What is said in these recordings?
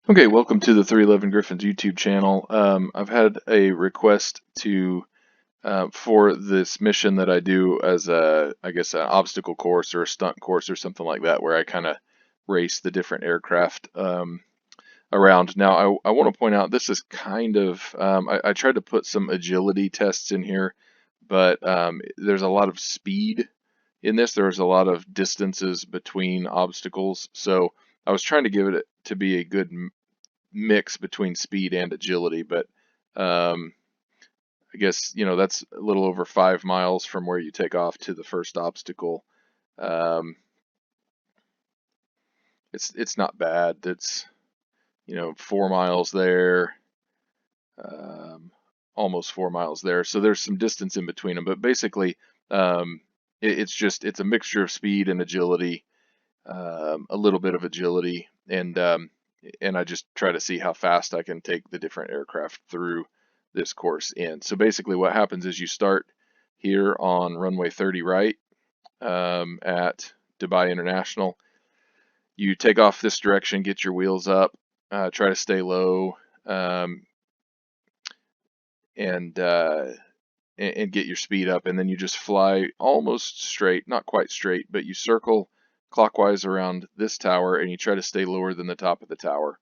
Okay, welcome to the 311 Griffins YouTube channel. I've had a request to for this mission that I do as I guess, an obstacle course or a stunt course or something like that, where I kind of race the different aircraft around. Now, I want to point out this is kind of I tried to put some agility tests in here, but there's a lot of speed in this. There's a lot of distances between obstacles, so I was trying to give it to be a good mix between speed and agility, but um, I guess that's a little over 5 miles from where you take off to the first obstacle. Um, it's not bad. It's 4 miles there, um, almost 4 miles there. So there's some distance in between them, but basically it's a mixture of speed and agility, a little bit of agility, and I just try to see how fast I can take the different aircraft through this course in. So basically what happens is you start here on runway 30 right, at Dubai International. You take off this direction, get your wheels up, try to stay low, um, and get your speed up, and then you just fly almost straight, not quite straight, but you circle clockwise around this tower and you try to stay lower than the top of the tower.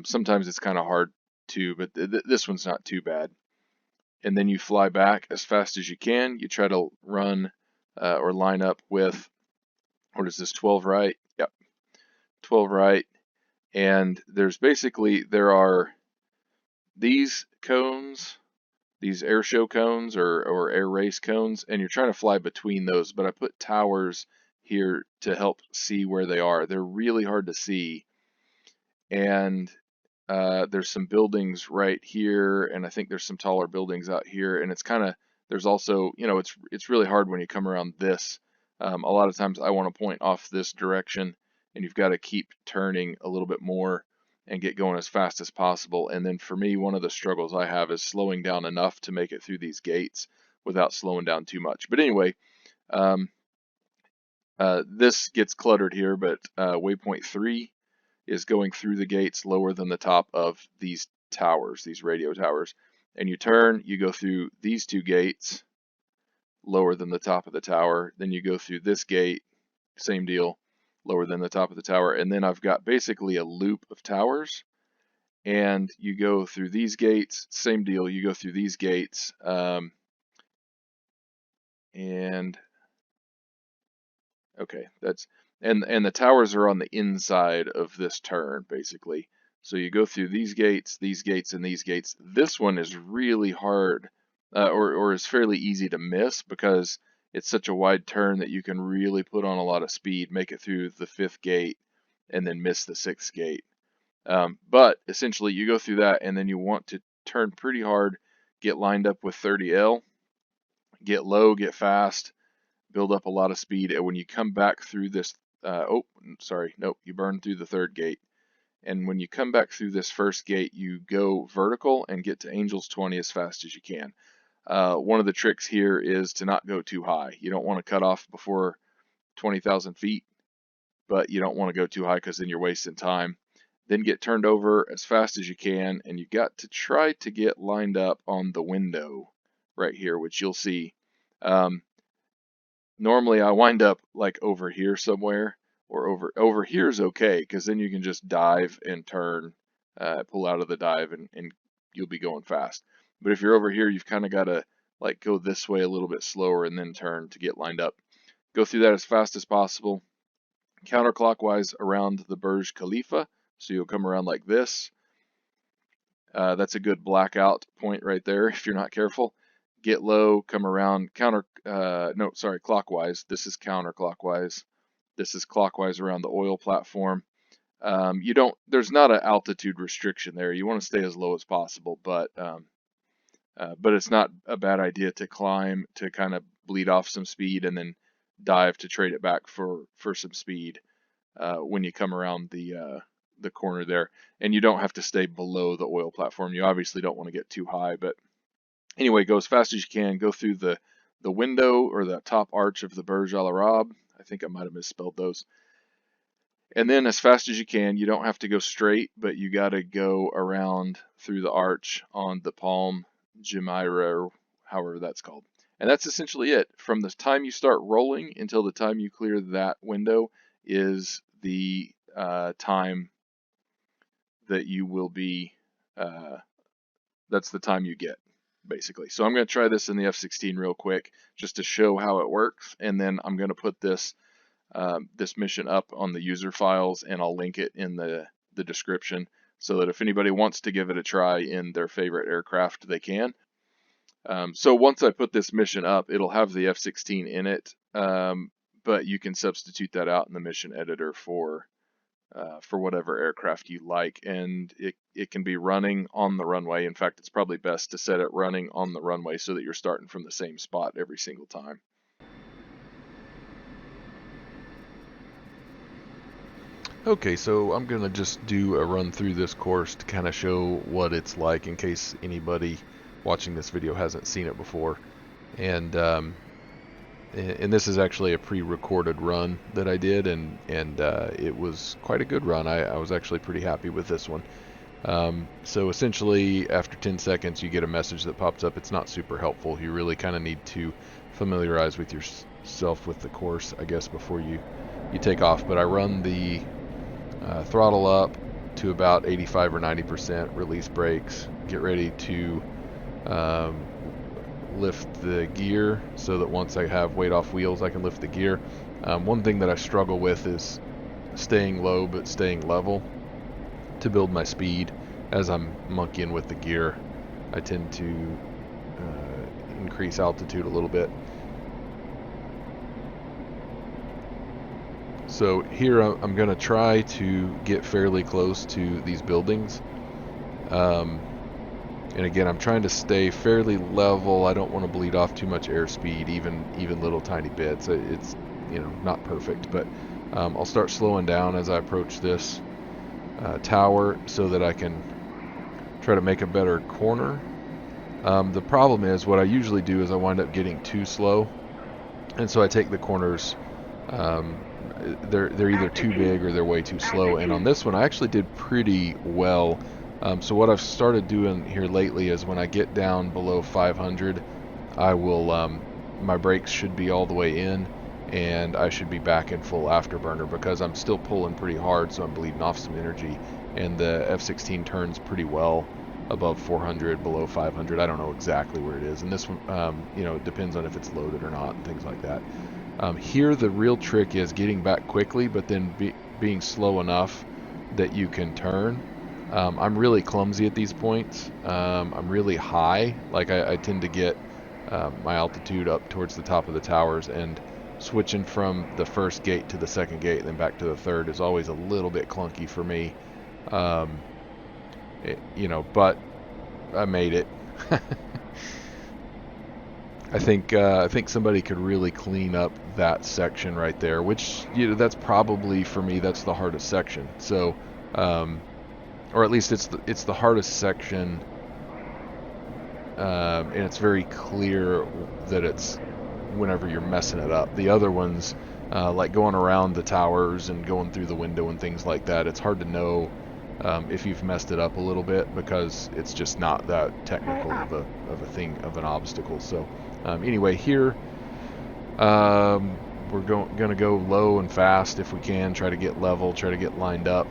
Sometimes it's kind of hard to, but this one's not too bad. And then you fly back as fast as you can. You try to run or line up with, what is this, 12 right? Yep, 12 right. And there are these cones, these air show cones or air race cones, and you're trying to fly between those, but I put towers here to help see where they are. They're really hard to see, and there's some buildings right here, and I think there's some taller buildings out here, and there's also, it's really hard when you come around this. A lot of times I want to point off this direction, and you've got to keep turning a little bit more and get going as fast as possible. And then for me, one of the struggles I have is slowing down enough to make it through these gates without slowing down too much. But anyway, um, this gets cluttered here, but waypoint 3 is going through the gates lower than the top of these towers, these radio towers. And you turn, you go through these two gates lower than the top of the tower. Then you go through this gate, same deal, lower than the top of the tower. And then I've got basically a loop of towers. And you go through these gates, same deal, you go through these gates. And okay, and the towers are on the inside of this turn, basically. So you go through these gates, and these gates. This one is really hard, or is fairly easy to miss because it's such a wide turn that you can really put on a lot of speed, make it through the 5th gate, and then miss the 6th gate. But essentially, you go through that, and then you want to turn pretty hard, get lined up with 30L, get low, get fast, build up a lot of speed, and when you come back through this, oh, sorry, nope, you burn through the 3rd gate. And when you come back through this 1st gate, you go vertical and get to Angels 20 as fast as you can. One of the tricks here is to not go too high. You don't want to cut off before 20,000 feet, but you don't want to go too high because then you're wasting time. Then get turned over as fast as you can, and you got to try to get lined up on the window right here, which you'll see. Normally I wind up like over here somewhere, or over here is okay, because then you can just dive and turn, pull out of the dive, and you'll be going fast. But if you're over here, you've kind of got to like go this way a little bit slower and then turn to get lined up. Go through that as fast as possible, counterclockwise around the Burj Khalifa. So you'll come around like this. That's a good blackout point right there if you're not careful. Get low, come around clockwise. This is counterclockwise. This is clockwise around the oil platform. There's not an altitude restriction there. You want to stay as low as possible, but it's not a bad idea to climb to kind of bleed off some speed and then dive to trade it back for some speed when you come around the corner there. And you don't have to stay below the oil platform. You obviously don't want to get too high, but anyway, go as fast as you can. Go through the window or the top arch of the Burj Al Arab. I think I might have misspelled those. And then as fast as you can, you don't have to go straight, but you got to go around through the arch on the palm Jumeirah, or however that's called. And that's essentially it. From the time you start rolling until the time you clear that window is the time that you will be, that's the time you get, basically. So I'm going to try this in the F-16 real quick just to show how it works, and then I'm going to put this mission up on the user files, and I'll link it in the description so that if anybody wants to give it a try in their favorite aircraft, they can. So once I put this mission up, it'll have the F-16 in it, but you can substitute that out in the mission editor for whatever aircraft you like, and it can be running on the runway. In fact, it's probably best to set it running on the runway so that you're starting from the same spot every single time. Okay, so I'm going to just do a run through this course to kind of show what it's like in case anybody watching this video hasn't seen it before. And this is actually a pre-recorded run that I did, and it was quite a good run. I was actually pretty happy with this one. So essentially, after 10 seconds, you get a message that pops up. It's not super helpful. You really kind of need to familiarize with yourself with the course, I guess, before you take off. But I run the throttle up to about 85 or 90%, release brakes, get ready to lift the gear so that once I have weight off wheels, I can lift the gear. One thing that I struggle with is staying low but staying level to build my speed. As I'm monkeying with the gear, I tend to increase altitude a little bit. So here I'm going to try to get fairly close to these buildings. And again, I'm trying to stay fairly level. I don't want to bleed off too much airspeed, even little tiny bits. It's, you know, not perfect, but I'll start slowing down as I approach this tower so that I can try to make a better corner. The problem is, what I usually do is I wind up getting too slow, and so I take the corners. They're either too big or they're way too slow. And on this one, I actually did pretty well. So what I've started doing here lately is when I get down below 500, I will, my brakes should be all the way in, and I should be back in full afterburner because I'm still pulling pretty hard, so I'm bleeding off some energy. And the F-16 turns pretty well above 400, below 500. I don't know exactly where it is. And this one, you know, it depends on if it's loaded or not and things like that. Here, the real trick is getting back quickly, but then being slow enough that you can turn. I'm really clumsy at these points. I'm really high. Like I tend to get my altitude up towards the top of the towers, and switching from the first gate to the second gate and then back to the third is always a little bit clunky for me. You know, but I made it. I think somebody could really clean up that section right there, which, you know, that's probably, for me, that's the hardest section. So, or at least it's the hardest section, and it's very clear that it's whenever you're messing it up. The other ones, like going around the towers and going through the window and things like that, it's hard to know if you've messed it up a little bit because it's just not that technical of an obstacle. So anyway, here we're going to go low and fast if we can, try to get level, try to get lined up.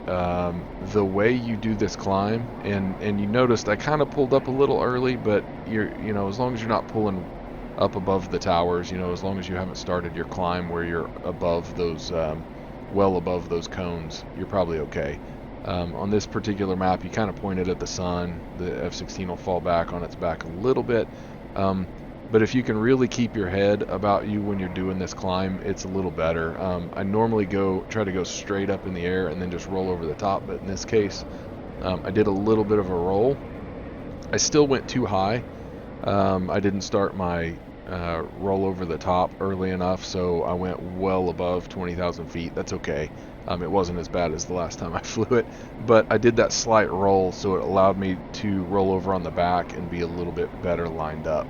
The way you do this climb, and you noticed I kind of pulled up a little early, but you know, as long as you're not pulling up above the towers, you know, as long as you haven't started your climb where you're above those, well above those cones, you're probably okay. On this particular map, you kind of pointed at the sun. The F-16 will fall back on its back a little bit. But if you can really keep your head about you when you're doing this climb, it's a little better. I normally try to go straight up in the air and then just roll over the top, but in this case, I did a little bit of a roll. I still went too high. I didn't start my roll over the top early enough, so I went well above 20,000 feet. That's okay. It wasn't as bad as the last time I flew it, but I did that slight roll, so it allowed me to roll over on the back and be a little bit better lined up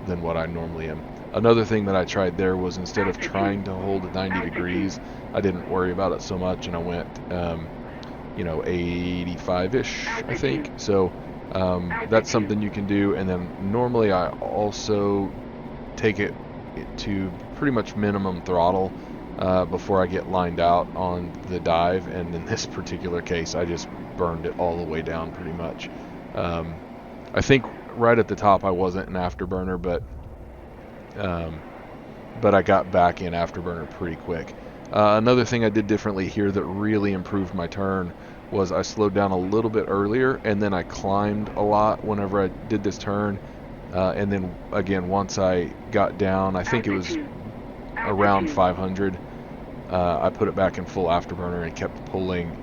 than what I normally am. Another thing that I tried there was, instead of trying to hold at 90 degrees, I didn't worry about it so much, and I went, 85-ish, I think. So that's something you can do. And then normally I also take it to pretty much minimum throttle before I get lined out on the dive. And in this particular case, I just burned it all the way down pretty much. I think right at the top I wasn't an afterburner, but I got back in afterburner pretty quick. Another thing I did differently here that really improved my turn was I slowed down a little bit earlier, and then I climbed a lot whenever I did this turn. And then again, once I got down, I think it was around 500, I put it back in full afterburner and kept pulling,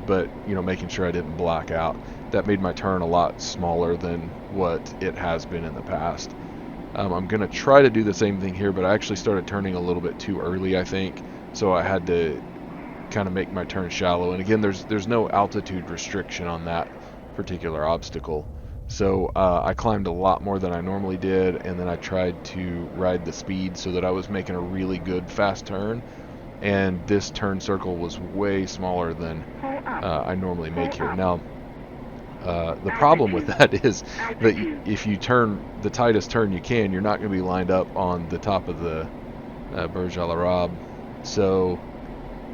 but making sure I didn't black out. That made my turn a lot smaller than what it has been in the past. I'm going to try to do the same thing here, but I actually started turning a little bit too early, I think, so I had to kind of make my turn shallow. And again, there's no altitude restriction on that particular obstacle, so I climbed a lot more than I normally did, and then I tried to ride the speed so that I was making a really good fast turn, and this turn circle was way smaller than I normally make here. Now, the problem with that is that if you turn the tightest turn you can, you're not going to be lined up on the top of the Burj Al Arab, so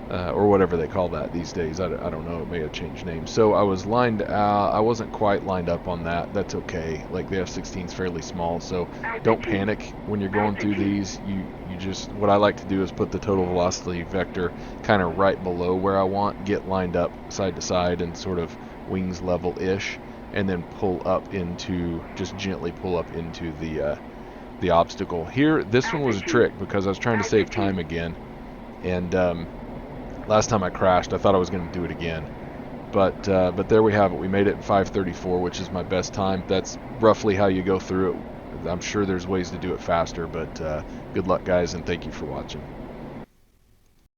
or whatever they call that these days. I don't know, it may have changed names. So I was lined out, I wasn't quite lined up on that. That's okay. Like, the F-16 is fairly small, so don't panic when you're going through these. You just, what I like to do is put the total velocity vector kind of right below where I want, get lined up side to side and sort of wings level-ish, and then pull up into, just gently pull up into the obstacle. Here, this one was a trick because I was trying to save time again, and last time I crashed, I thought I was going to do it again, but there we have it. We made it in 5:34, which is my best time. That's roughly how you go through it. I'm sure there's ways to do it faster, but good luck, guys, and thank you for watching.